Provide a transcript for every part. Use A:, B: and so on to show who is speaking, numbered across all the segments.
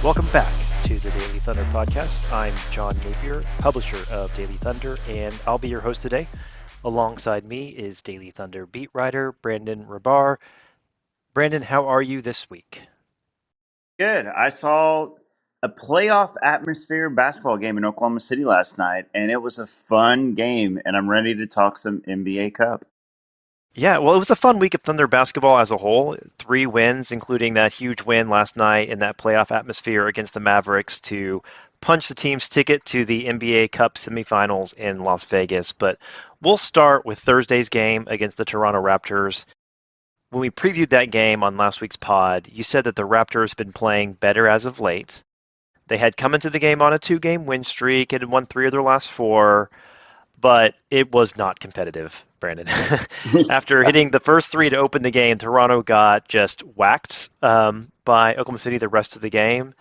A: Welcome back to the Daily Thunder podcast. I'm John Napier, publisher of Daily Thunder, and I'll be your host today. Alongside me is Daily Thunder beat writer Brandon Rahbar. Brandon, how are you this week?
B: Good. I saw a playoff atmosphere basketball game in Oklahoma City last night, and it was a fun game. And I'm ready to talk some NBA Cup.
A: Yeah, well, it was a fun week of Thunder basketball as a whole. 3 wins, including that huge win last night in that playoff atmosphere against the Mavericks to punch the team's ticket to the NBA Cup semifinals in Las Vegas. But we'll start with Thursday's game against the Toronto Raptors. When we previewed that game on last week's pod, you said that the Raptors have been playing better as of late. They had come into the game on a 2-game win streak and had won 3 of their last 4, but it was not competitive, Brandon. After hitting the first 3 to open the game, Toronto got just whacked by Oklahoma City the rest of the game.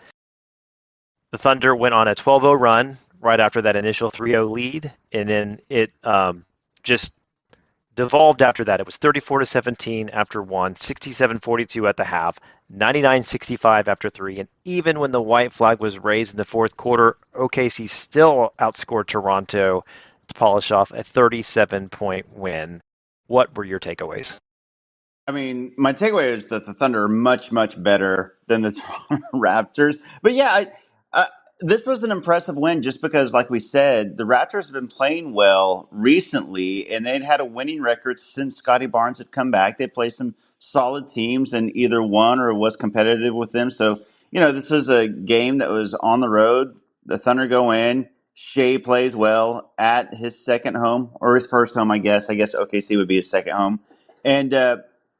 A: The Thunder went on a 12-0 run right after that initial 3-0 lead, and then it just devolved after that. It was 34-17 after 1, 67-42 at the half, 99-65 after 3, and even when the white flag was raised in the fourth quarter, OKC still outscored Toronto to polish off a 37-point win. What were your takeaways?
B: I mean, my takeaway is that the Thunder are much, much better than the Toronto Raptors. But yeah, this was an impressive win just because, like we said, the Raptors have been playing well recently, and they'd had a winning record since Scotty Barnes had come back. They played some solid teams and either won or was competitive with them. So, this was a game that was on the road. The Thunder go in. Shea plays well at his second home, or his first home, I guess. I guess OKC would be his second home. And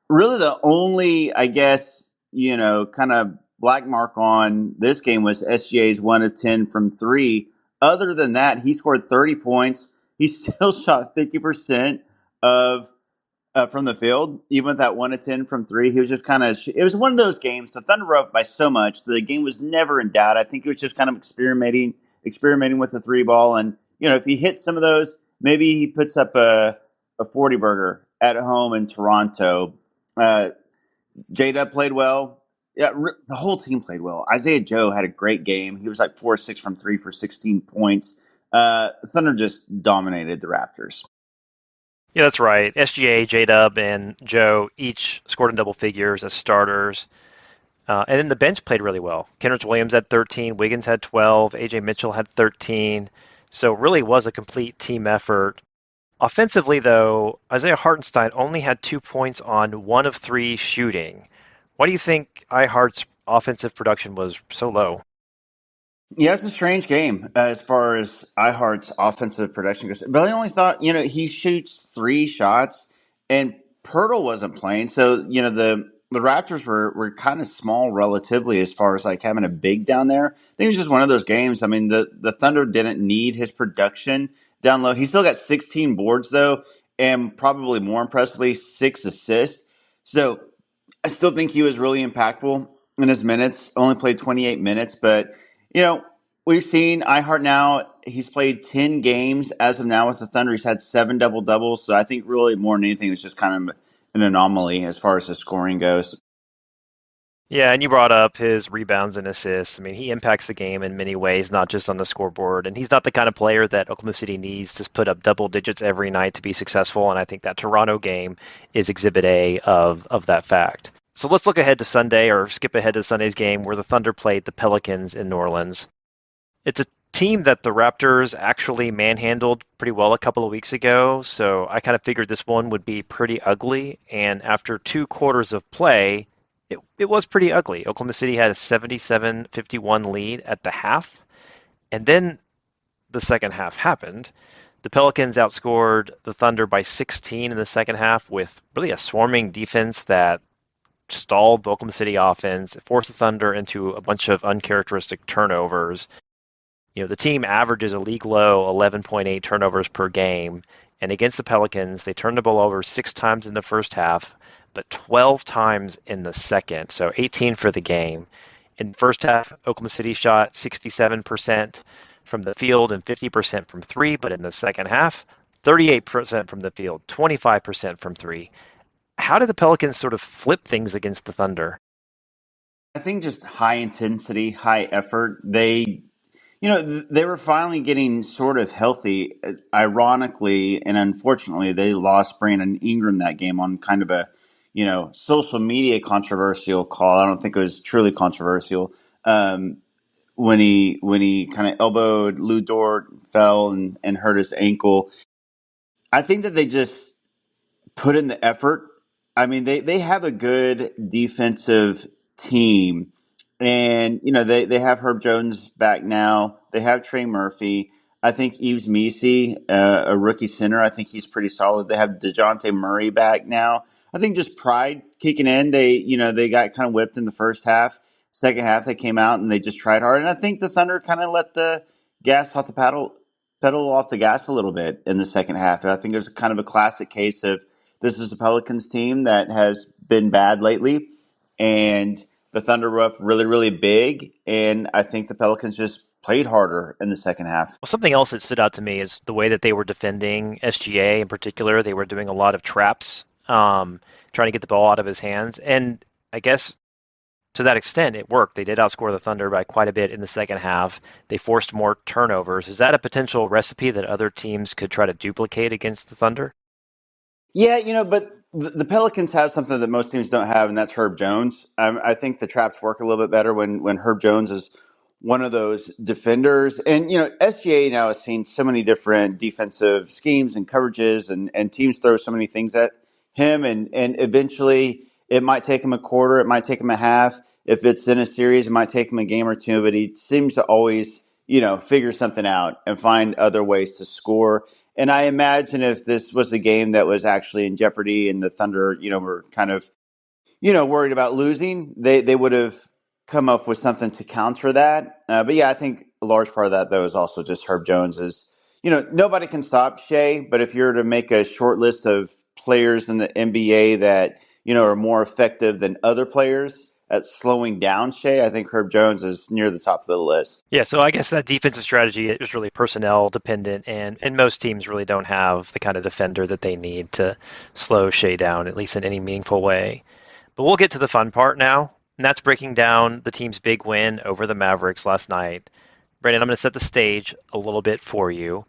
B: really the only, I guess, kind of black mark on this game was SGA's 1 of 10 from 3. Other than that, he scored 30 points. He still shot 50% of from the field, even with that 1 of 10 from 3. He was just kind of, it was one of those games. The Thunder were up by so much. The game was never in doubt. I think he was just kind of experimenting with the 3 ball. And, if he hits some of those, maybe he puts up a 40 burger at home in Toronto. Uh, J-Dub played well. Yeah, the whole team played well. Isaiah Joe had a great game. He was like 4-6 from 3 for 16 points. Thunder just dominated the Raptors.
A: Yeah, that's right. SGA, J-Dub, and Joe each scored in double figures as starters. And then the bench played really well. Kenrich Williams had 13, Wiggins had 12, AJ Mitchell had 13. So really was a complete team effort. Offensively, though, Isaiah Hartenstein only had 2 points on 1 of 3 shooting. Why do you think iHeart's offensive production was so low?
B: Yeah, it's a strange game as far as iHeart's offensive production goes. But I only thought, he shoots 3 shots, and Pirtle wasn't playing. So, the Raptors were kind of small relatively as far as like having a big down there. I think it was just one of those games. I mean, the Thunder didn't need his production down low. He still got 16 boards, though, and probably more impressively, 6 assists. So I still think he was really impactful in his minutes. Only played 28 minutes, but you know we've seen iHeart now. He's played 10 games as of now with the Thunder. He's had 7 double doubles. So I think really more than anything, it's just kind of an anomaly as far as the scoring goes.
A: Yeah, and you brought up his rebounds and assists. I mean, he impacts the game in many ways, not just on the scoreboard. And he's not the kind of player that Oklahoma City needs to put up double digits every night to be successful. And I think that Toronto game is exhibit A of that fact. So let's look ahead to Sunday, or skip ahead to Sunday's game where the Thunder played the Pelicans in New Orleans. It's a team that the Raptors actually manhandled pretty well a couple of weeks ago. So I kind of figured this one would be pretty ugly. And after 2 quarters of play, it was pretty ugly. Oklahoma City had a 77-51 lead at the half, and then the second half happened. The Pelicans outscored the Thunder by 16 in the second half with really a swarming defense that stalled the Oklahoma City offense. It forced the Thunder into a bunch of uncharacteristic turnovers. The team averages a league low 11.8 turnovers per game, and against the Pelicans, they turned the ball over 6 times in the first half, but 12 times in the second, so 18 for the game. In the first half, Oklahoma City shot 67% from the field and 50% from 3, but in the second half, 38% from the field, 25% from 3. How did the Pelicans sort of flip things against the Thunder?
B: I think just high intensity, high effort. They were finally getting sort of healthy. Ironically and unfortunately, they lost Brandon Ingram that game on kind of a, social media controversial call. I don't think it was truly controversial. When he kind of elbowed Lou Dort, fell and hurt his ankle. I think that they just put in the effort. I mean, they have a good defensive team, and they have Herb Jones back now. They have Trey Murphy. I think Yves Missi, a rookie center, I think he's pretty solid. They have DeJounte Murray back now. I think just pride kicking in. They got kind of whipped in the first half. Second half, they came out and they just tried hard. And I think the Thunder kind of let the gas off the pedal off the gas a little bit in the second half. I think it was kind of a classic case of this is the Pelicans team that has been bad lately, and the Thunder were up really, really big, and I think the Pelicans just played harder in the second half.
A: Well, something else that stood out to me is the way that they were defending SGA in particular. They were doing a lot of traps, trying to get the ball out of his hands. And I guess to that extent, it worked. They did outscore the Thunder by quite a bit in the second half. They forced more turnovers. Is that a potential recipe that other teams could try to duplicate against the Thunder?
B: Yeah, but the Pelicans have something that most teams don't have, and that's Herb Jones. I think the traps work a little bit better when Herb Jones is one of those defenders. And SGA now has seen so many different defensive schemes and coverages, and teams throw so many things at him, and eventually it might take him a quarter, it might take him a half. If it's in a series, it might take him a game or two, but he seems to always figure something out and find other ways to score. And I imagine if this was a game that was actually in jeopardy and the Thunder, were kind of, worried about losing, they would have come up with something to counter that. But yeah, I think a large part of that, though, is also just Herb Jones is, nobody can stop Shea. But if you were to make a short list of players in the NBA that, are more effective than other players at slowing down Shea, I think Herb Jones is near the top of the list.
A: Yeah, so I guess that defensive strategy is really personnel dependent, and most teams really don't have the kind of defender that they need to slow Shea down, at least in any meaningful way. But we'll get to the fun part now, and that's breaking down the team's big win over the Mavericks last night. Brandon, I'm going to set the stage a little bit for you.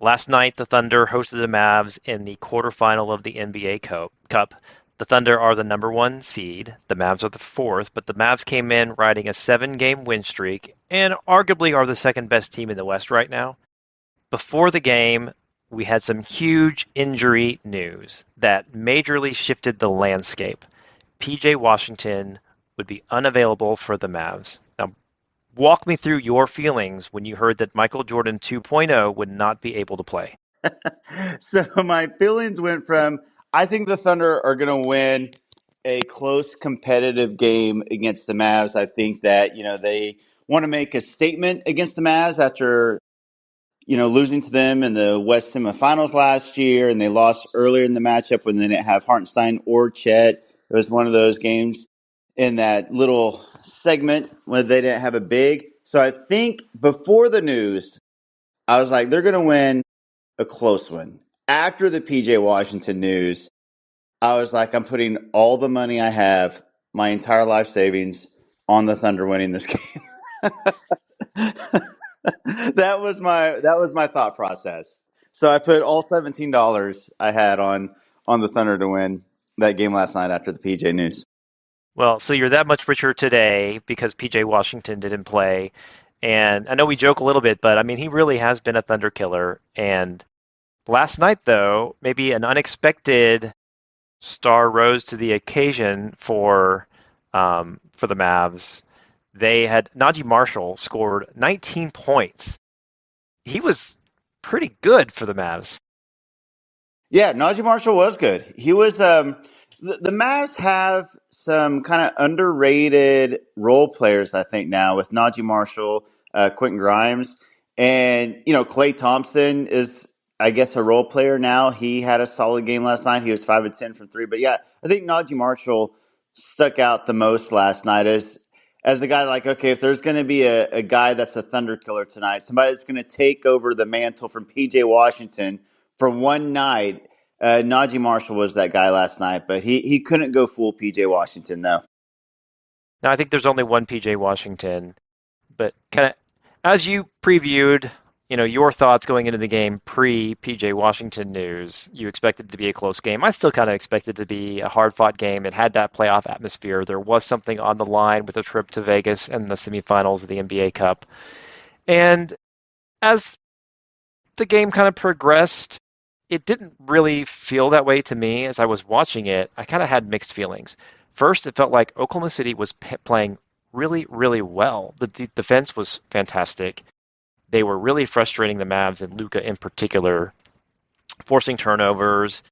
A: Last night, the Thunder hosted the Mavs in the quarterfinal of the NBA Cup. The Thunder are the number one seed. The Mavs are the fourth, but the Mavs came in riding a 7-game win streak and arguably are the second best team in the West right now. Before the game, we had some huge injury news that majorly shifted the landscape. PJ Washington would be unavailable for the Mavs. Now, walk me through your feelings when you heard that Michael Jordan 2.0 would not be able to play.
B: So my feelings went from I think the Thunder are going to win a close competitive game against the Mavs. I think that they want to make a statement against the Mavs after losing to them in the West semifinals last year, and they lost earlier in the matchup when they didn't have Hartenstein or Chet. It was one of those games in that little segment where they didn't have a big. So I think before the news, I was like, they're going to win a close one. After the PJ Washington news, I was like, I'm putting all the money I have, my entire life savings, on the Thunder winning this game. that was my thought process. So I put all $17 I had on the Thunder to win that game last night after the PJ news.
A: Well, so you're that much richer today because PJ Washington didn't play. And I know we joke a little bit, but I mean, he really has been a Thunder killer. And last night, though, maybe an unexpected star rose to the occasion for the Mavs. They had Najee Marshall scored 19 points. He was pretty good for the Mavs.
B: Yeah, Najee Marshall was good. He was. The Mavs have some kind of underrated role players, I think, now with Najee Marshall, Quentin Grimes, and Klay Thompson is, I guess, a role player now. He had a solid game last night. He was 5 of 10 from three. But yeah, I think Najee Marshall stuck out the most last night as a guy like, okay, if there's going to be a guy that's a Thunder killer tonight, somebody that's going to take over the mantle from PJ Washington for one night. Najee Marshall was that guy last night, but he couldn't go full PJ Washington though.
A: Now, I think there's only one PJ Washington, but kind of as you previewed, your thoughts going into the game pre PJ Washington news, you expected it to be a close game. I still kind of expected it to be a hard fought game. It had that playoff atmosphere. There was something on the line with a trip to Vegas and the semifinals of the NBA Cup. And as the game kind of progressed, it didn't really feel that way to me as I was watching it. I kind of had mixed feelings. First, it felt like Oklahoma City was playing really, really well. The defense was fantastic. They were really frustrating the Mavs and Luka in particular, forcing turnovers,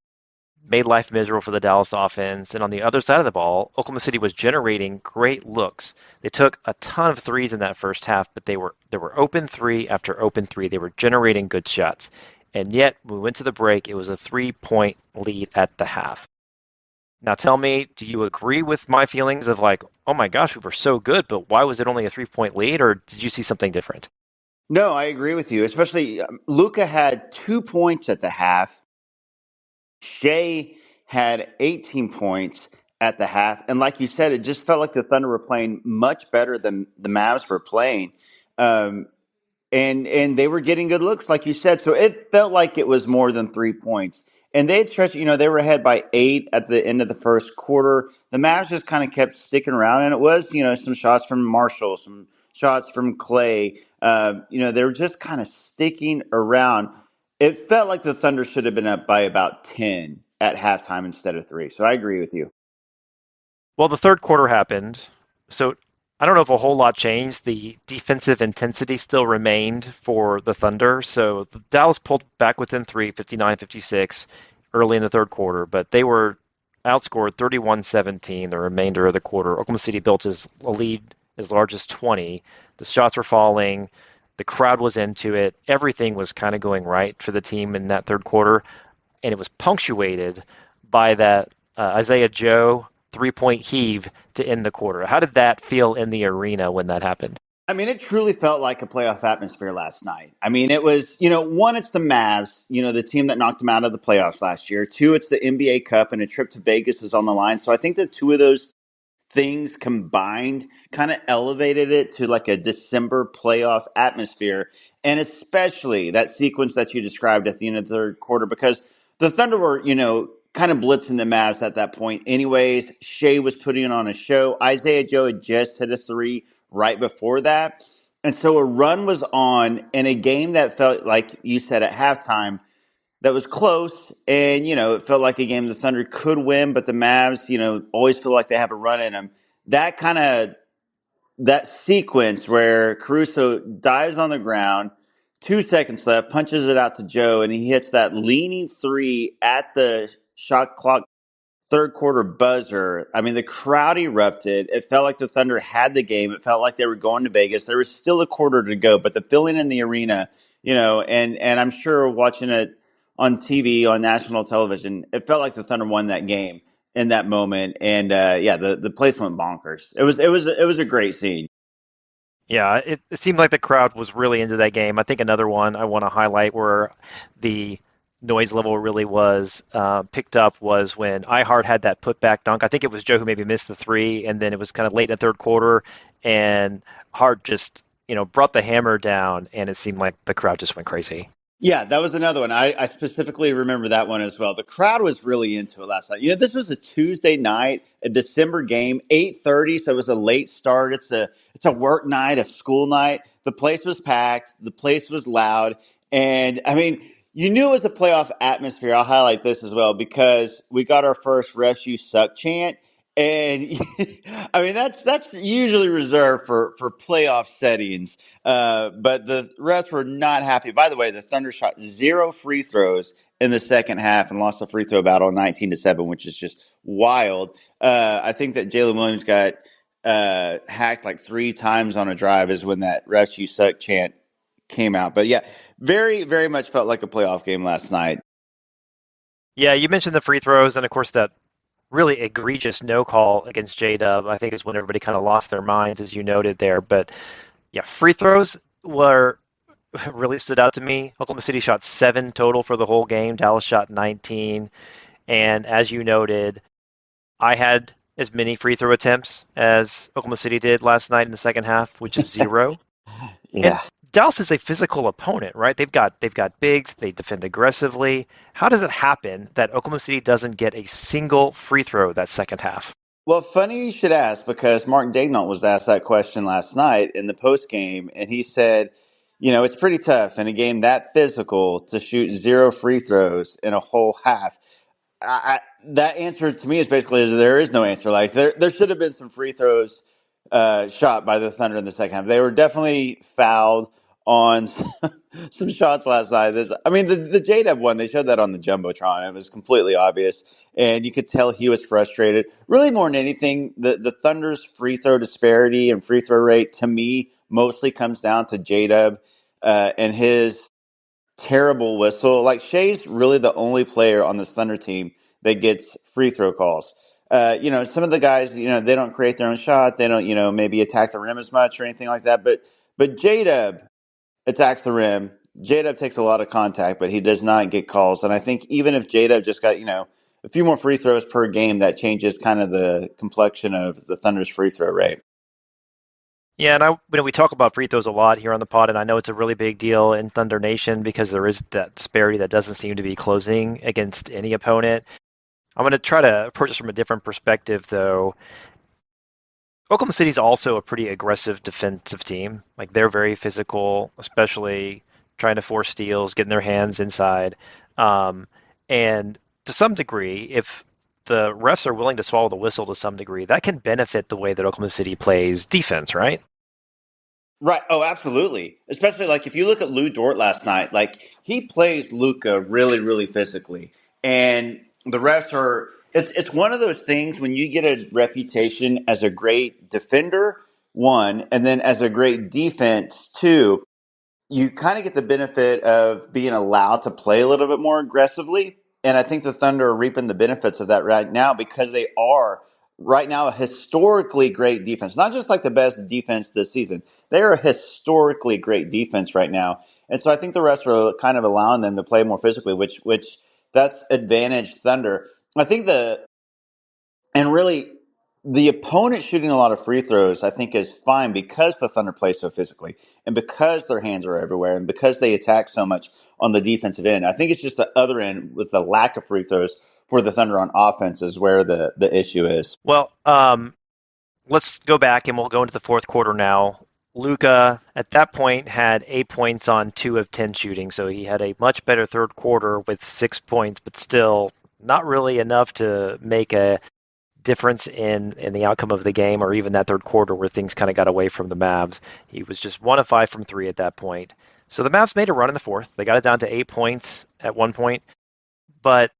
A: made life miserable for the Dallas offense. And on the other side of the ball, Oklahoma City was generating great looks. They took a ton of threes in that first half, but there were open three after open three. They were generating good shots. And yet, when we went to the break, it was a 3-point lead at the half. Now tell me, do you agree with my feelings of like, oh my gosh, we were so good, but why was it only a 3-point lead, or did you see something different?
B: No, I agree with you. Especially Luca had 2 points at the half. Shea had 18 points at the half. And like you said, it just felt like the Thunder were playing much better than the Mavs were playing. Um, and they were getting good looks, like you said. So it felt like it was more than 3 points. And they had stretched, they were ahead by 8 at the end of the first quarter. The Mavs just kind of kept sticking around, and it was, some shots from Marshall, some shots from Clay. They were just kind of sticking around. It felt like the Thunder should have been up by about 10 at halftime instead of 3. So I agree with you.
A: Well, the third quarter happened, so I don't know if a whole lot changed. The defensive intensity still remained for the Thunder, so the Dallas pulled back within three, 59-56, early in the third quarter, but they were outscored 31-17 the remainder of the quarter. Oklahoma City built a lead as large as 20. The shots were falling. The crowd was into it. Everything was kind of going right for the team in that third quarter, and it was punctuated by that Isaiah Joe 3-point heave to end the quarter. How did that feel in the arena when that happened?
B: I mean, it truly felt like a playoff atmosphere last night. I mean, it was, one, it's the Mavs, the team that knocked them out of the playoffs last year. Two, it's the NBA Cup, and a trip to Vegas is on the line. So I think the two of those things combined kind of elevated it to like a December playoff atmosphere. And especially that sequence that you described at the end of the third quarter, because the Thunder were, kind of blitzing the Mavs at that point. Anyways, Shea was putting on a show. Isaiah Joe had just hit a three right before that. And so a run was on in a game that felt like you said at halftime that was close, and it felt like a game the Thunder could win, but the Mavs, always feel like they have a run in them. That kind of that sequence where Caruso dives on the ground, 2 seconds left, punches it out to Joe, and he hits that leaning three at the shot clock third quarter buzzer. I mean, the crowd erupted. It felt like the Thunder had the game. It felt like they were going to Vegas. There was still a quarter to go, but the feeling in the arena, and I'm sure watching it on TV, on national television, it felt like the Thunder won that game in that moment. And yeah, the place went bonkers. It was a great scene.
A: Yeah, it seemed like the crowd was really into that game. I think another one I want to highlight where the noise level really was picked up was when iHeart had that putback dunk. I think it was Joe who maybe missed the three, and then it was kind of late in the third quarter, and Hart just brought the hammer down, and it seemed like the crowd just went crazy.
B: Yeah, that was another one. I specifically remember that one as well. The crowd was really into it last night. This was a Tuesday night, a December game, 8:30, so it was a late start. It's a work night, a school night. The place was packed, the place was loud, and I mean, you knew it was a playoff atmosphere. I'll highlight this as well because we got our first "Refs You Suck" chant, and I mean that's usually reserved for playoff settings. But the refs were not happy. By the way, the Thunder shot 0 free throws in the second half and lost the free throw battle 19-7, which is just wild. I think that Jalen Williams got hacked like 3 times on a drive is when that "Refs You Suck" chant came out. But yeah, very, very much felt like a playoff game last night.
A: Yeah, you mentioned the free throws, and of course that really egregious no call against J Dub. I think is when everybody kind of lost their minds, as you noted there. But yeah, free throws were really stood out to me. Oklahoma City shot 7 total for the whole game. Dallas shot 19. And as you noted, I had as many free throw attempts as Oklahoma City did last night in the second half, which is zero. And
B: Yeah.
A: Dallas is a physical opponent, right? They've got bigs, they defend aggressively. How does it happen that Oklahoma City doesn't get a single free throw that second half?
B: Well, funny you should ask because Mark Daignault was asked that question last night in the post game, and he said, it's pretty tough in a game that physical to shoot zero free throws in a whole half. That answer to me is basically there is no answer. Like there should have been some free throws shot by the Thunder in the second half. They were definitely fouled on some shots last night. I mean, the J-Dub one, they showed that on the jumbotron. It was completely obvious, and you could tell he was frustrated. Really, more than anything, the Thunder's free throw disparity and free throw rate to me mostly comes down to J-Dub and his terrible whistle. Like Shea's really the only player on this Thunder team that gets free throw calls. Some of the guys, they don't create their own shot. They don't, maybe attack the rim as much or anything like that. But J Dub attacks the rim. J Dub takes a lot of contact, but he does not get calls. And I think even if J Dub just got, a few more free throws per game, that changes kind of the complexion of the Thunder's free throw rate.
A: Yeah, and we talk about free throws a lot here on the pod, and I know it's a really big deal in Thunder Nation because there is that disparity that doesn't seem to be closing against any opponent. I'm going to try to approach this from a different perspective, though. Oklahoma City's also a pretty aggressive defensive team. Like they're very physical, especially trying to force steals, getting their hands inside. And to some degree, if the refs are willing to swallow the whistle to some degree, that can benefit the way that Oklahoma City plays defense, right?
B: Right. Oh, absolutely. Especially like if you look at Lou Dort last night, like he plays Luca really, really physically, and the refs are. It's one of those things when you get a reputation as a great defender, one, and then as a great defense, two, you kind of get the benefit of being allowed to play a little bit more aggressively. And I think the Thunder are reaping the benefits of that right now because they are right now a historically great defense. Not just like the best defense this season. They are a historically great defense right now. And so I think the rest are kind of allowing them to play more physically, which that's advantage Thunder. I think and really, the opponent shooting a lot of free throws, I think, is fine because the Thunder play so physically and because their hands are everywhere and because they attack so much on the defensive end. I think it's just the other end with the lack of free throws for the Thunder on offense is where the issue is.
A: Well, let's go back and we'll go into the fourth quarter now. Luka at that point had 8 points on 2 of 10 shooting, so he had a much better third quarter with 6 points, but still not really enough to make a difference in the outcome of the game or even that third quarter where things kind of got away from the Mavs. He was just 1 of 5 from three at that point. So the Mavs made a run in the fourth. They got it down to 8 points at one point, but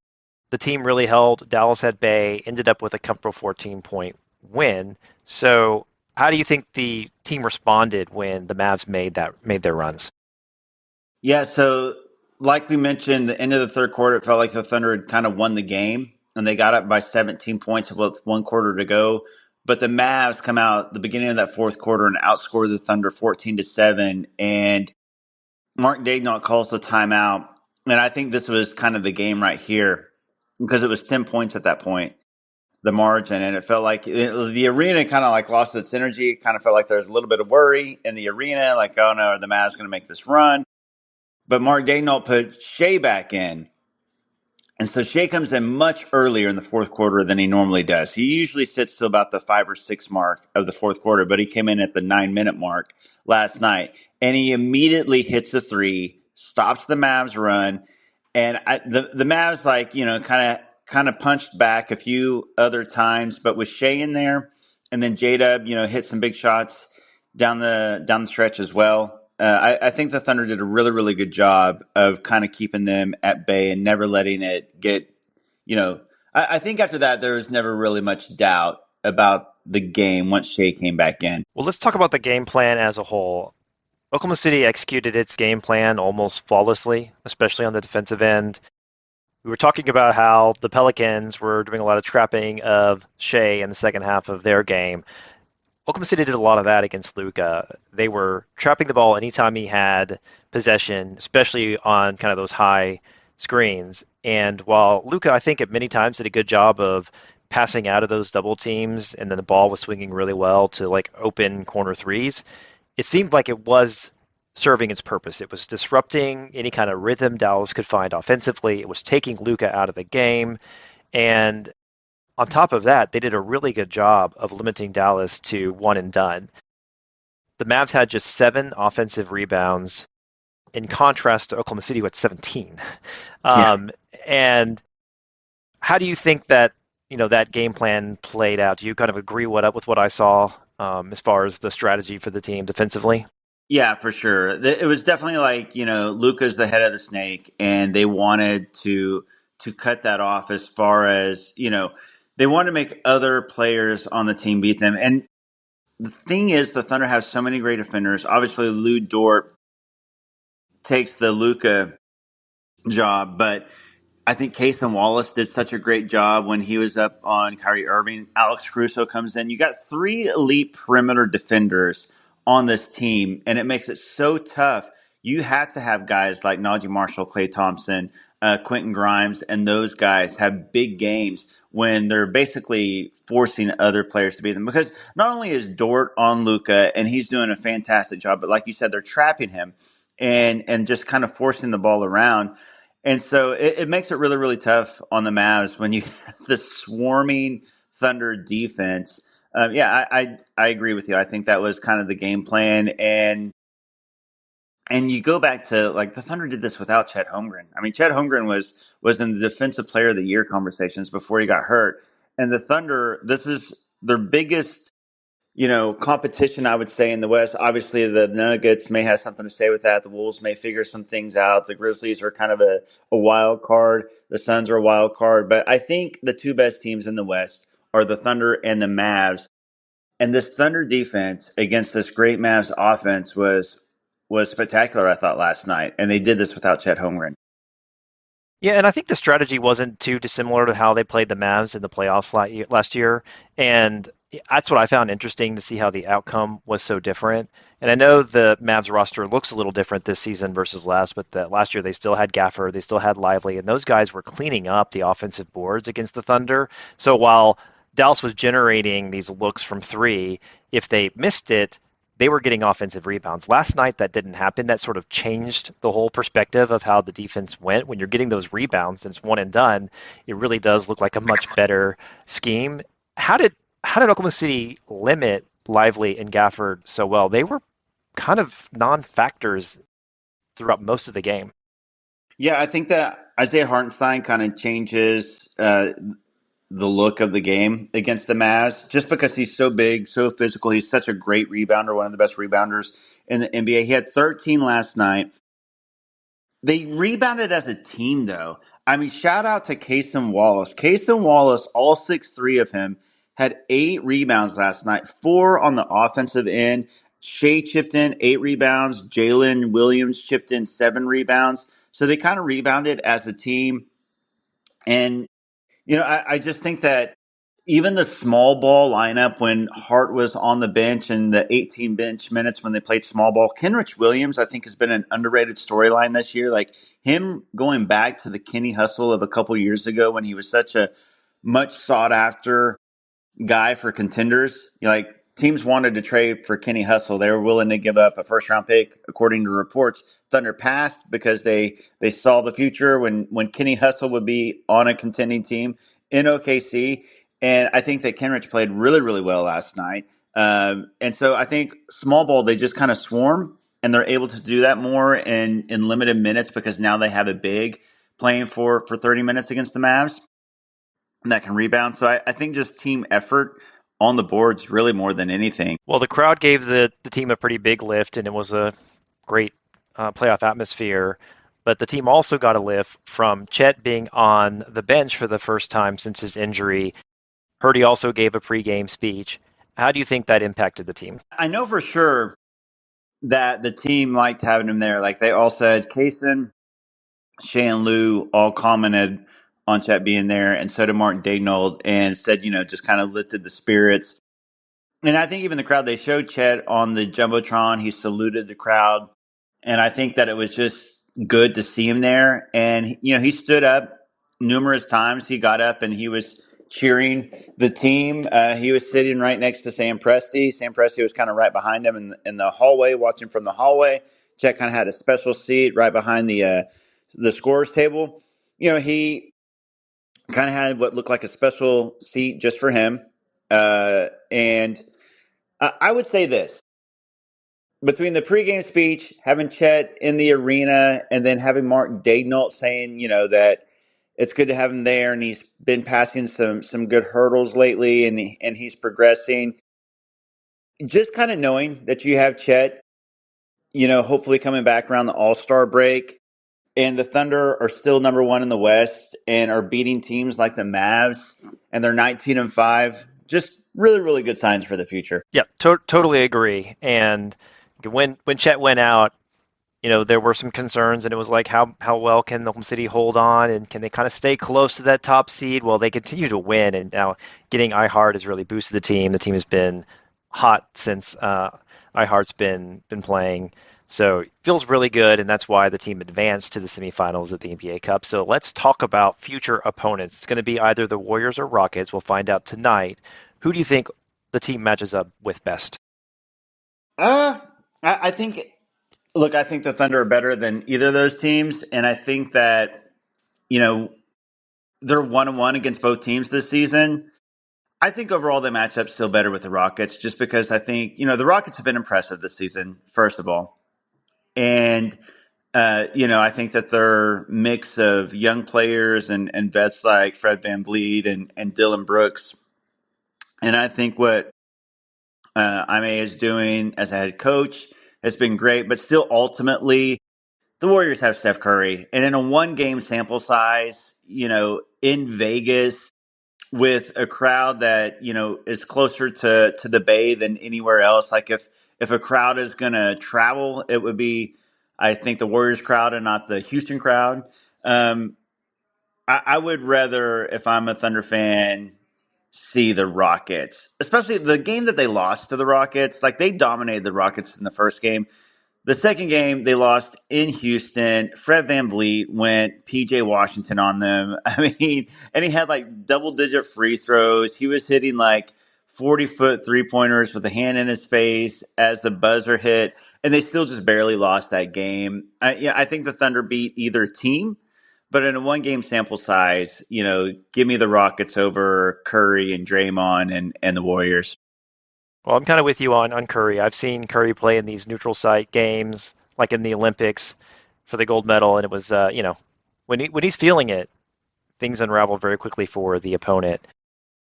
A: the team really held. Dallas at bay, ended up with a comfortable 14-point win. So how do you think the team responded when the Mavs made their runs?
B: Yeah, so like we mentioned, the end of the third quarter, it felt like the Thunder had kind of won the game and they got up by 17 points with 1 quarter to go. But the Mavs come out the beginning of that fourth quarter and outscore the Thunder 14-7. And Mark Daignault calls the timeout, and I think this was kind of the game right here because it was 10 points at that point, the margin, and it felt like the arena kind of like lost its energy. It kind of felt like there was a little bit of worry in the arena, like, oh no, are the Mavs going to make this run? But Mark Daignault put Shea back in, and so Shea comes in much earlier in the fourth quarter than he normally does. He usually sits to about the 5 or 6 mark of the fourth quarter, but he came in at the 9 minute mark last night, and he immediately hits a three, stops the Mavs run, and the Mavs kind of punched back a few other times, but with Shea in there, and then J Dub hit some big shots down the stretch as well. I think the Thunder did a really, really good job of kind of keeping them at bay and never letting it get, you know, I think after that, there was never really much doubt about the game once Shea came back in.
A: Well, let's talk about the game plan as a whole. Oklahoma City executed its game plan almost flawlessly, especially on the defensive end. We were talking about how the Pelicans were doing a lot of trapping of Shea in the second half of their game. Oklahoma City did a lot of that against Luka. They were trapping the ball anytime he had possession, especially on kind of those high screens. And while Luka, I think, at many times did a good job of passing out of those double teams and then the ball was swinging really well to like open corner threes, it seemed like it was serving its purpose. It was disrupting any kind of rhythm Dallas could find offensively. It was taking Luka out of the game. And on top of that, they did a really good job of limiting Dallas to one and done. The Mavs had just 7 offensive rebounds in contrast to Oklahoma City with 17.
B: Yeah.
A: Um, and how do you think that that game plan played out? Do you kind of agree with what I saw as far as the strategy for the team defensively?
B: Yeah, for sure. It was definitely like, Luca's the head of the snake, and they wanted to cut that off as far as, they wanted to make other players on the team beat them. And the thing is, the Thunder have so many great defenders. Obviously, Lou Dort takes the Luca job, but I think Casey Wallace did such a great job when he was up on Kyrie Irving. Alex Caruso comes in. You got 3 elite perimeter defenders on this team, and it makes it so tough. You had to have guys like Najee Marshall, Klay Thompson, Quentin Grimes, and those guys have big games when they're basically forcing other players to beat them. Because not only is Dort on Luka, and he's doing a fantastic job, but like you said, they're trapping him and just kind of forcing the ball around. And so it makes it really, really tough on the Mavs when you have the swarming Thunder defense. Yeah, I agree with you. I think that was kind of the game plan, and you go back to like the Thunder did this without Chet Holmgren. I mean, Chet Holmgren was in the Defensive Player of the Year conversations before he got hurt, and the Thunder, this is their biggest competition, I would say, in the West. Obviously, the Nuggets may have something to say with that. The Wolves may figure some things out. The Grizzlies are kind of a wild card. The Suns are a wild card. But I think the 2 best teams in the West are the Thunder and the Mavs. And this Thunder defense against this great Mavs offense was spectacular, I thought, last night. And they did this without Chet Holmgren.
A: Yeah, and I think the strategy wasn't too dissimilar to how they played the Mavs in the playoffs last year. And that's what I found interesting to see how the outcome was so different. And I know the Mavs roster looks a little different this season versus last, but last year they still had Gafford, they still had Lively, and those guys were cleaning up the offensive boards against the Thunder. So while Dallas was generating these looks from three, if they missed it, they were getting offensive rebounds. Last night, that didn't happen. That sort of changed the whole perspective of how the defense went. When you're getting those rebounds and it's one and done, it really does look like a much better scheme. How did Oklahoma City limit Lively and Gafford so well? They were kind of non-factors throughout most of the game.
B: Yeah, I think that Isaiah Hartenstein kind of changes the look of the game against the Mavs just because he's so big, so physical. He's such a great rebounder, one of the best rebounders in the NBA. He had 13 last night. They rebounded as a team, though. I mean, shout out to Cason Wallace. Cason Wallace, all 6'3" of him, had 8 rebounds last night, 4 on the offensive end. Shea chipped in 8 rebounds. Jalen Williams chipped in 7 rebounds. So they kind of rebounded as a team. And I just think that even the small ball lineup when Hart was on the bench and the 18 bench minutes when they played small ball, Kenrich Williams, I think, has been an underrated storyline this year. Like him going back to the Kenny Hustle of a couple years ago when he was such a much sought after guy for contenders. Like teams wanted to trade for Kenny Hustle. They were willing to give up a first round pick, according to reports. Thunder passed because they saw the future when Kenny Hustle would be on a contending team in OKC. And I think that Kenrich played really, really well last night. And so I think small ball, they just kind of swarm and they're able to do that more in limited minutes because now they have a big playing for 30 minutes against the Mavs that can rebound. So I think just team effort on the boards really more than anything.
A: Well, the crowd gave the team a pretty big lift, and it was a great playoff atmosphere. But the team also got a lift from Chet being on the bench for the first time since his injury. Heard he also gave a pregame speech. How do you think that impacted the team?
B: I know for sure that the team liked having him there. Like they all said, Kaysen, Shea, and Lou all commented on Chet being there, and so did Martin Dagnold, and said, just kind of lifted the spirits. And I think even the crowd, they showed Chet on the Jumbotron. He saluted the crowd. And I think that it was just good to see him there. And, he stood up numerous times. He got up and he was cheering the team. He was sitting right next to Sam Presti. Sam Presti was kind of right behind him in the hallway, watching from the hallway. Chet kind of had a special seat right behind the scorers table. He kind of had what looked like a special seat just for him. And I would say this: between the pregame speech, having Chet in the arena, and then having Mark Daignault saying, that it's good to have him there, and he's been passing some good hurdles lately, and he's progressing. Just kind of knowing that you have Chet, hopefully coming back around the All Star break, and the Thunder are still number one in the West and are beating teams like the Mavs, and they're 19-5. Just really, really good signs for the future.
A: Yeah, totally agree. And when Chet went out, there were some concerns, and it was like, how well can the home city hold on, and can they kind of stay close to that top seed? Well, they continue to win, and now getting iHeart has really boosted the team. The team has been hot since iHeart's been playing, so it feels really good, and that's why the team advanced to the semifinals of the NBA Cup. So let's talk about future opponents. It's going to be either the Warriors or Rockets. We'll find out tonight. Who do you think the team matches up with best?
B: Uh, I think Look, I think the Thunder are better than either of those teams, and I think that you know they're 1-1 against both teams this season. I think overall they match up still better with the Rockets, just because I think the Rockets have been impressive this season, first of all, and I think that their mix of young players and vets like Fred VanVleet and Dylan Brooks, and I think what Ime is doing as a head coach has been great, but still ultimately the Warriors have Steph Curry, and in a one game sample size, in Vegas with a crowd that is closer to the Bay than anywhere else. Like if a crowd is going to travel, it would be, I think, the Warriors crowd and not the Houston crowd. Um, I would rather, if I'm a Thunder fan, see the Rockets, especially the game that they lost to the Rockets. Like, they dominated the Rockets in the first game. The second game, they lost in Houston. Fred VanVleet went PJ Washington on them. I mean, and he had like double-digit free throws. He was hitting like 40-foot three-pointers with a hand in his face as the buzzer hit, and they still just barely lost that game. I think the Thunder beat either team, but in a one-game sample size, give me the Rockets over Curry and Draymond and the Warriors.
A: Well, I'm kind of with you on Curry. I've seen Curry play in these neutral site games, like in the Olympics for the gold medal, and it was, when he's feeling it, things unravel very quickly for the opponent.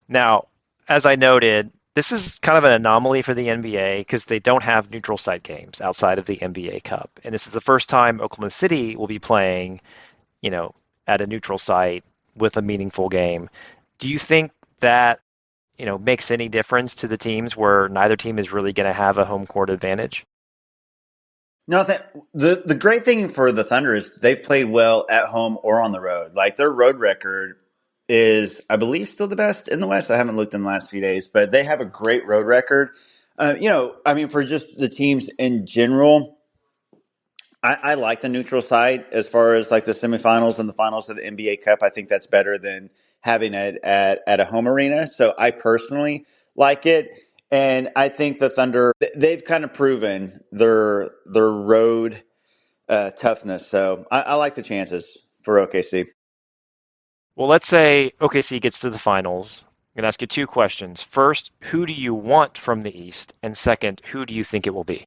A: Now, as I noted, this is kind of an anomaly for the NBA because they don't have neutral site games outside of the NBA Cup, and this is the first time Oklahoma City will be playing, you know, at a neutral site with a meaningful game. Do you think that makes any difference to the teams where neither team is really going to have a home court advantage?
B: No, the great thing for the Thunder is they've played well at home or on the road. Like, their road record is, I believe, still the best in the West. I haven't looked in the last few days, but they have a great road record. I mean, for just the teams in general, I like the neutral site as far as like the semifinals and the finals of the NBA Cup. I think that's better than having it at a home arena. So I personally like it. And I think the Thunder, they've kind of proven their road toughness. So I like the chances for OKC.
A: Well, let's say OKC gets to the finals. I'm going to ask you two questions. First, who do you want from the East? And second, who do you think it will be?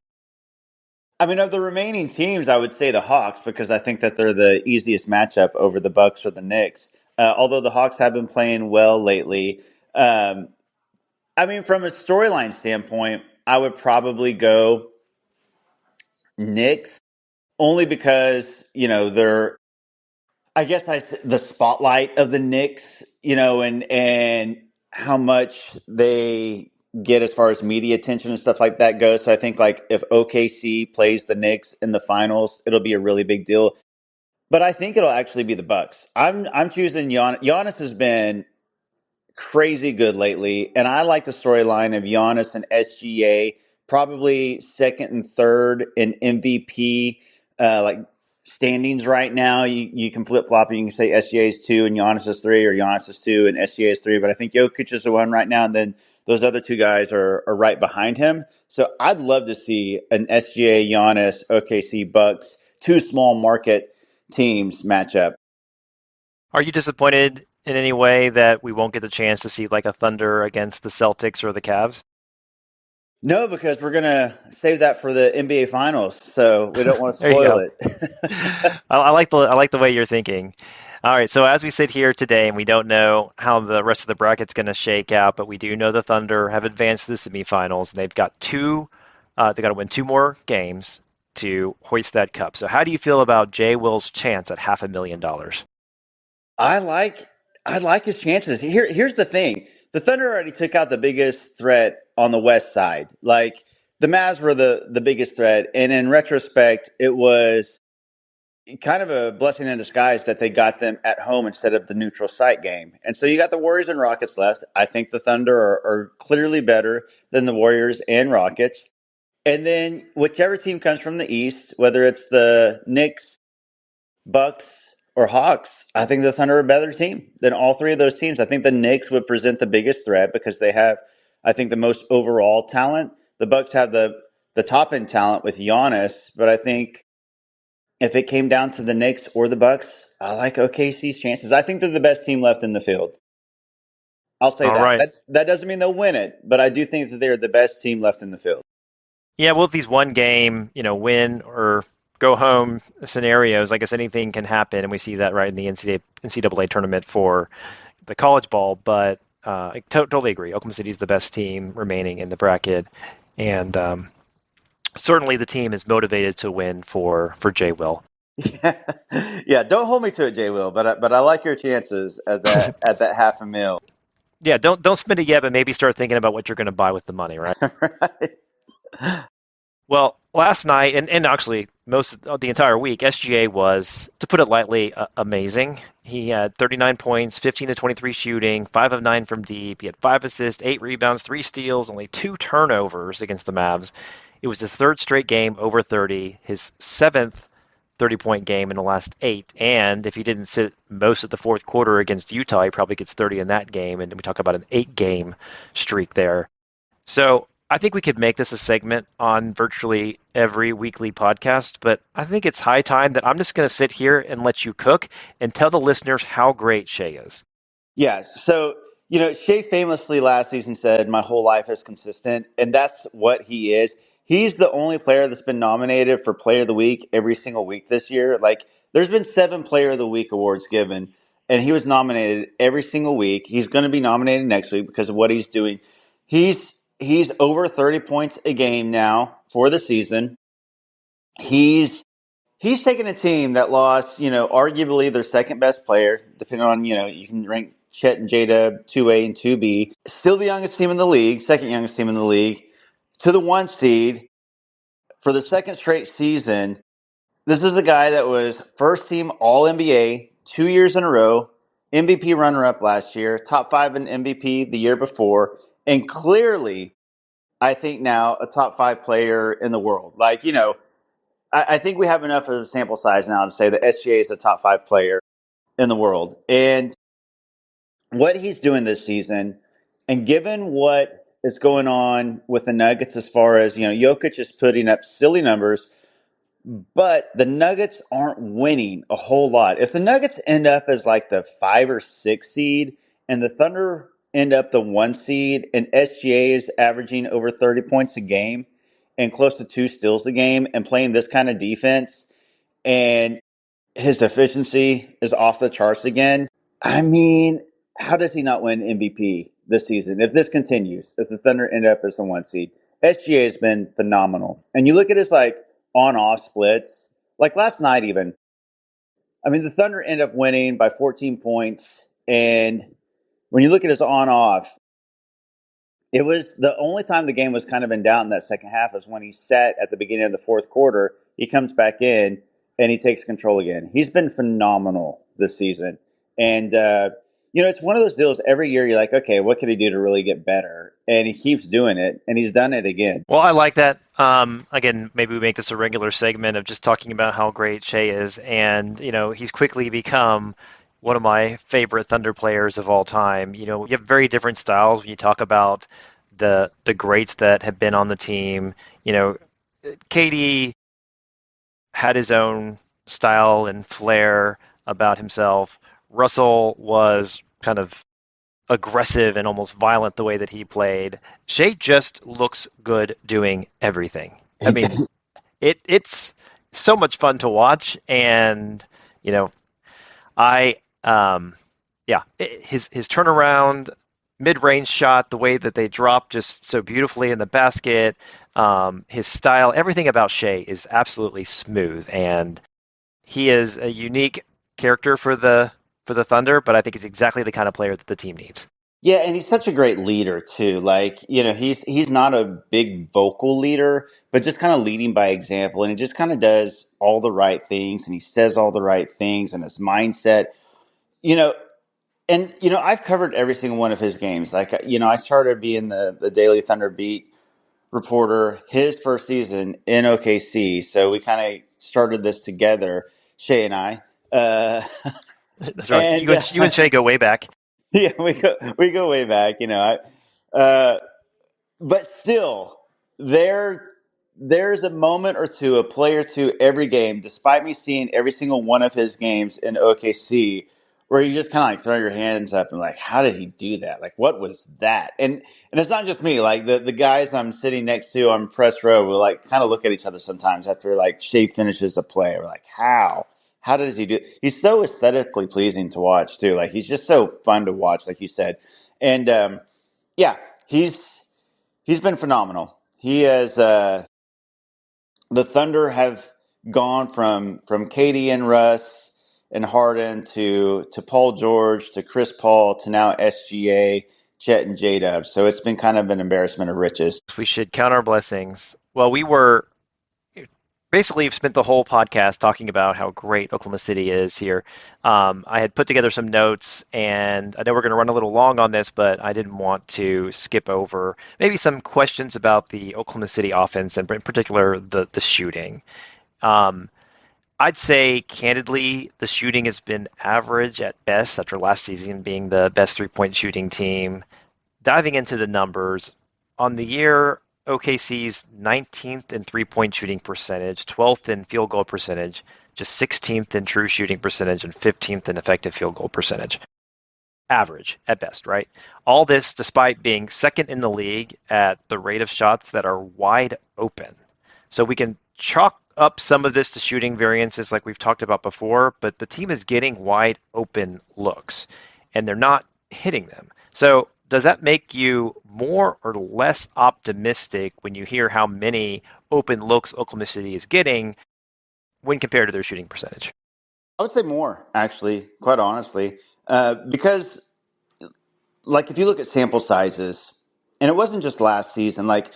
B: I mean, of the remaining teams, I would say the Hawks, because I think that they're the easiest matchup over the Bucks or the Knicks. Although the Hawks have been playing well lately. Um, I mean, from a storyline standpoint, I would probably go Knicks, only because they're, I guess, the spotlight of the Knicks, and how much they get as far as media attention and stuff like that goes. So I think, like, if OKC plays the Knicks in the finals, it'll be a really big deal. But I think it'll actually be the Bucks. I'm choosing Giannis. Giannis has been crazy good lately, and I like the storyline of Giannis and SGA, probably second and third in MVP, like standings right now. You can flip flop and you can say SGA is 2 and Giannis is 3, or Giannis is 2 and SGA is 3. But I think Jokic is the one right now, and then those other two guys are right behind him. So I'd love to see an SGA, Giannis, OKC, Bucks, two small market teams match up.
A: Are you disappointed in any way that we won't get the chance to see like a Thunder against the Celtics or the Cavs?
B: No, because we're gonna save that for the NBA Finals, so we don't want to
A: There you
B: spoil
A: go.
B: it.
A: I like the way you're thinking. All right, so as we sit here today, and we don't know how the rest of the bracket's going to shake out, but we do know the Thunder have advanced to the semifinals, and they've got they got to win two more games to hoist that cup. So, how do you feel about Jay Will's chance at $500,000?
B: I like I like his chances. Here's the thing: the Thunder already took out the biggest threat on the West side. Like the Mavs were the biggest threat, and in retrospect, it was kind of a blessing in disguise that they got them at home instead of the neutral site game. And so you got the Warriors and Rockets left. I think the Thunder are clearly better than the Warriors and Rockets. And then whichever team comes from the East, whether it's the Knicks, Bucks, or Hawks, I think the Thunder are a better team than all three of those teams. I think the Knicks would present the biggest threat because they have, I think, the most overall talent. The Bucks have the top end talent with Giannis, but I think if it came down to the Knicks or the Bucks, I like OKC's chances. I think they're the best team left in the field. I'll say
A: All
B: that.
A: right.
B: That doesn't mean they'll win it, but I do think that they're the best team left in the field.
A: Yeah, well, these one game, win or go home scenarios, I guess anything can happen, and we see that right in the NCAA tournament for the college ball. But I totally agree. Oklahoma City is the best team remaining in the bracket, and certainly the team is motivated to win for Jay Will.
B: Yeah, yeah. Don't hold me to it, Jay. Will, but I like your chances at that half a mil.
A: Yeah, don't spend it yet, but maybe start thinking about what you're going to buy with the money, right?
B: Right?
A: Well, last night and actually most of the entire week, SGA was, to put it lightly, amazing. He had 39 points, 15 to 23 shooting, 5 of 9 from deep. He had 5 assists, 8 rebounds, 3 steals, only 2 turnovers against the Mavs. It was his third straight game over 30, his seventh 30-point game in the last 8. And if he didn't sit most of the fourth quarter against Utah, he probably gets 30 in that game. And we talk about an 8-game streak there. So I think we could make this a segment on virtually every weekly podcast, but I think it's high time that I'm just going to sit here and let you cook and tell the listeners how great Shea is.
B: Yeah. So, Shea famously last season said, "My whole life is consistent." And that's what he is. He's the only player that's been nominated for Player of the Week every single week this year. Like, there's been 7 Player of the Week awards given, and he was nominated every single week. He's going to be nominated next week because of what he's doing. He's over 30 points a game now for the season. He's He's taken a team that lost, arguably their second best player, depending on, you can rank Chet and J-Dub 2A and 2B. Still the youngest team in the league, second youngest team in the league, to the 1 seed for the second straight season. This is a guy that was first team All NBA 2 years in a row, MVP runner up last year, top 5 in MVP the year before, and clearly, I think now a top 5 player in the world. Like, I think we have enough of a sample size now to say that SGA is a top 5 player in the world. And what he's doing this season, and given what is going on with the Nuggets as far as, Jokic is putting up silly numbers, but the Nuggets aren't winning a whole lot. If the Nuggets end up as like the 5 or 6 seed and the Thunder end up the 1 seed and SGA is averaging over 30 points a game and close to 2 steals a game and playing this kind of defense, and his efficiency is off the charts again. I mean, how does he not win MVP this season if this continues? If the Thunder end up as the 1 seed, SGA has been phenomenal. And you look at his like on-off splits, like last night even. I mean, the Thunder end up winning by 14 points, and when you look at his on-off, it was the only time the game was kind of in doubt in that second half is when he sat at the beginning of the fourth quarter. He comes back in and he takes control again. He's been phenomenal this season. And it's one of those deals every year. You're like, okay, what can he do to really get better? And he keeps doing it, and he's done it again.
A: Well, I like that. Again, maybe we make this a regular segment of just talking about how great Shea is, and he's quickly become one of my favorite Thunder players of all time. You have very different styles when you talk about the greats that have been on the team. KD had his own style and flair about himself. Russell was kind of aggressive and almost violent the way that he played. Shea just looks good doing everything. I
B: He,
A: mean, it's so much fun to watch, and you know, I yeah, his turnaround, mid-range shot, the way that they drop just so beautifully in the basket, his style, everything about Shea is absolutely smooth, and he is a unique character for the Thunder, but I think he's exactly the kind of player that the team needs.
B: Yeah, and he's such a great leader too. Like, he's not a big vocal leader, but just kind of leading by example. And he just kind of does all the right things and he says all the right things and his mindset, you know, and I've covered every single one of his games. Like, I started being the Daily Thunder beat reporter his first season in OKC. So we kind of started this together, Shay and I.
A: That's right.
B: And
A: You and Shea go way back.
B: yeah, we go way back, but still, there there's a moment or two, a play or two every game, despite me seeing every single one of his games in OKC, where you just kind of like throw your hands up and like, how did he do that? Like, what was that? And it's not just me. Like the guys I'm sitting next to on press row will like kind of look at each other sometimes after like Shea finishes the play. We're like, how? How does he do it? He's so aesthetically pleasing to watch too. Like he's just so fun to watch, like you said. And yeah, he's been phenomenal. He has the Thunder have gone from Katie and Russ and Harden to Paul George to Chris Paul to now SGA, Chet and J Dub. So it's been kind of an embarrassment of riches.
A: We should count our blessings. Well, we were basically have spent the whole podcast talking about how great Oklahoma City is here. I had put together some notes, and I know we're going to run a little long on this, but I didn't want to skip over maybe some questions about the Oklahoma City offense and in particular the shooting. Um, I'd say candidly, the shooting has been average at best after last season being the best 3-point shooting team. Diving into the numbers, on the year, OKC's 19th in 3-point shooting percentage, 12th in field goal percentage, just 16th in true shooting percentage, and 15th in effective field goal percentage. Average at best, right? All this despite being second in the league at the rate of shots that are wide open. So we can chalk up some of this to shooting variances like we've talked about before, but the team is getting wide open looks and they're not hitting them. So does that make you more or less optimistic when you hear how many open looks Oklahoma City is getting when compared to their shooting percentage?
B: I would say more, actually, quite honestly, because like if you look at sample sizes, and it wasn't just last season, like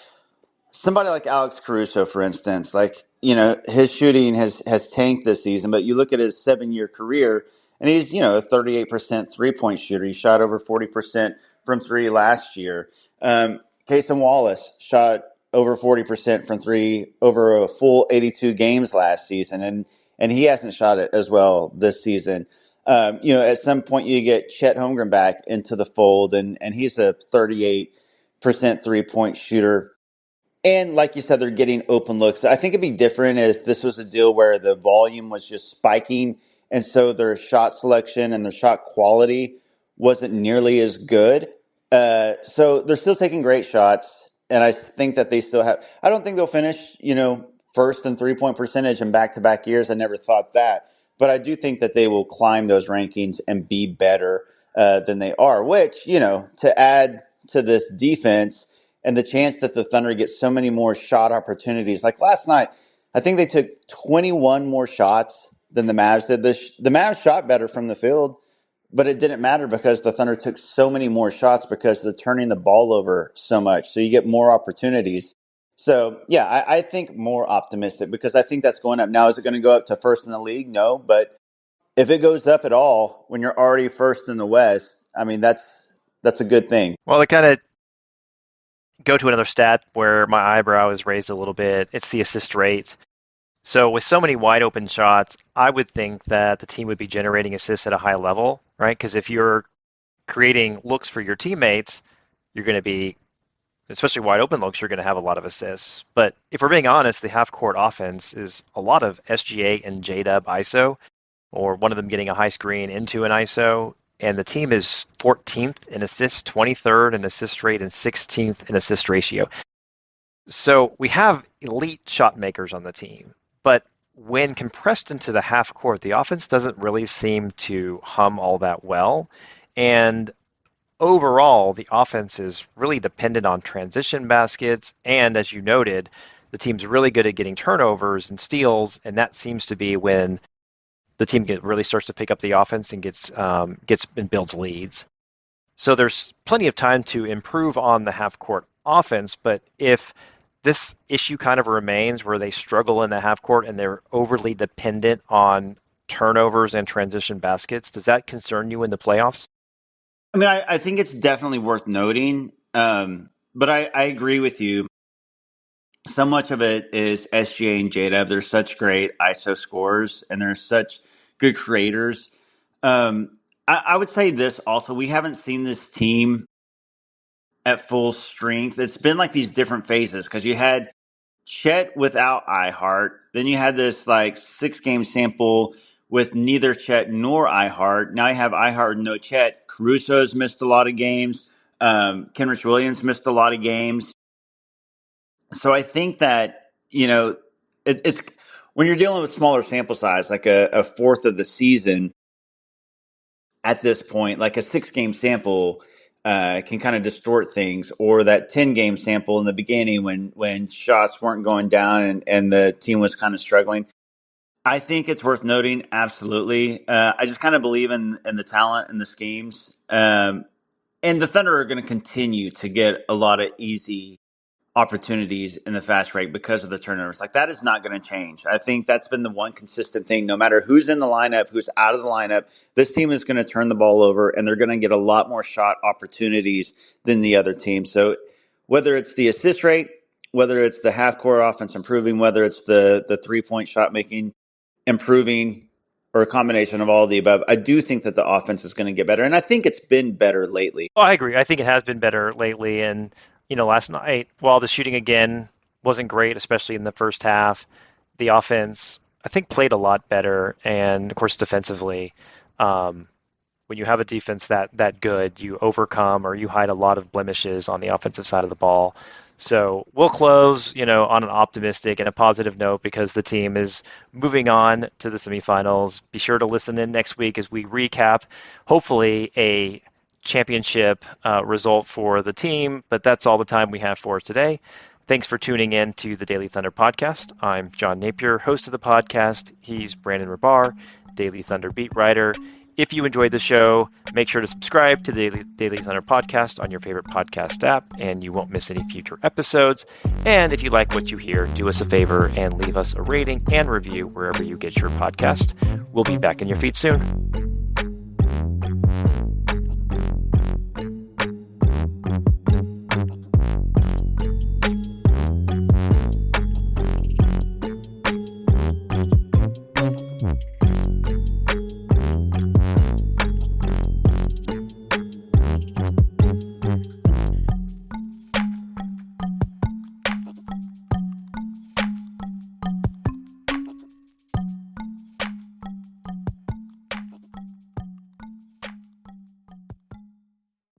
B: somebody like Alex Caruso, for instance, like his shooting has tanked this season, but you look at his 7 year career, and he's a 38% 3-point shooter. He shot over 40% from three last year. Cason Wallace shot over 40% from three over a full 82 games last season, and he hasn't shot it as well this season. At some point you get Chet Holmgren back into the fold, and he's a 38% 3-point shooter. And like you said, they're getting open looks. I think it'd be different if this was a deal where the volume was just spiking, and so their shot selection and their shot quality wasn't nearly as good. So they're still taking great shots, and I think that they still have. I don't think they'll finish, first in 3-point percentage in back-to-back years. I never thought that, but I do think that they will climb those rankings and be better than they are. Which, to add to this defense and the chance that the Thunder get so many more shot opportunities. Like last night, I think they took 21 more shots than the Mavs did. The Mavs shot better from the field, but it didn't matter because the Thunder took so many more shots because they're turning the ball over so much. So you get more opportunities. So, yeah, I think more optimistic because I think that's going up. Now, is it going to go up to first in the league? No, but if it goes up at all when you're already first in the West, I mean, that's a good thing.
A: Well, to kind of go to another stat where my eyebrow is raised a little bit, it's the assist rate. So with so many wide open shots, I would think that the team would be generating assists at a high level, right? Because if you're creating looks for your teammates, you're going to be, especially wide open looks, you're going to have a lot of assists. But if we're being honest, the half court offense is a lot of SGA and JDub ISO, or one of them getting a high screen into an ISO. And the team is 14th in assists, 23rd in assist rate, and 16th in assist ratio. So we have elite shot makers on the team, but when compressed into the half court, the offense doesn't really seem to hum all that well. And overall, the offense is really dependent on transition baskets. And as you noted, the team's really good at getting turnovers and steals, and that seems to be when the team really starts to pick up the offense and gets and builds leads. So there's plenty of time to improve on the half court offense, but if this issue kind of remains where they struggle in the half court and they're overly dependent on turnovers and transition baskets, does that concern you in the playoffs?
B: I mean, I think it's definitely worth noting, but I agree with you. So much of it is SGA and JDub. They're such great ISO scorers, and they're such good creators. I would say this also: we haven't seen this team at full strength. It's been like these different phases because you had Chet without iHeart. Then you had this like 6 game sample with neither Chet nor iHeart. Now you have iHeart and no Chet. Caruso's missed a lot of games. Kenrich Williams missed a lot of games. So I think that, it's when you're dealing with smaller sample size, like a fourth of the season at this point, like a 6 game sample can kind of distort things, or that 10 game sample in the beginning when shots weren't going down and the team was kind of struggling. I think it's worth noting, absolutely. I just kind of believe in the talent and the schemes. And the Thunder are going to continue to get a lot of easy opportunities in the fast break because of the turnovers. Like, that is not going to change. I think that's been the one consistent thing. No matter who's in the lineup, who's out of the lineup, this team is going to turn the ball over and they're going to get a lot more shot opportunities than the other team. So whether it's the assist rate, whether it's the half court offense improving, whether it's the 3-point shot making improving, or a combination of all of the above, I do think that the offense is going to get better. And I think it's been better lately.
A: Well, I agree. I think it has been better lately. And, last night, while the shooting again wasn't great, especially in the first half, the offense, I think, played a lot better. And, of course, defensively, when you have a defense that good, you overcome or you hide a lot of blemishes on the offensive side of the ball. So we'll close, on an optimistic and a positive note because the team is moving on to the semifinals. Be sure to listen in next week as we recap, hopefully, a championship result for the team. But that's all the time we have for today. Thanks for tuning in to the Daily Thunder podcast. I'm John Napier, host of the podcast. He's Brandon Rahbar, Daily Thunder beat writer. If you enjoyed the show, make sure to subscribe to the Daily Thunder podcast on your favorite podcast app, and you won't miss any future episodes. And if you like what you hear, do us a favor and leave us a rating and review wherever you get your podcast. We'll be back in your feed soon.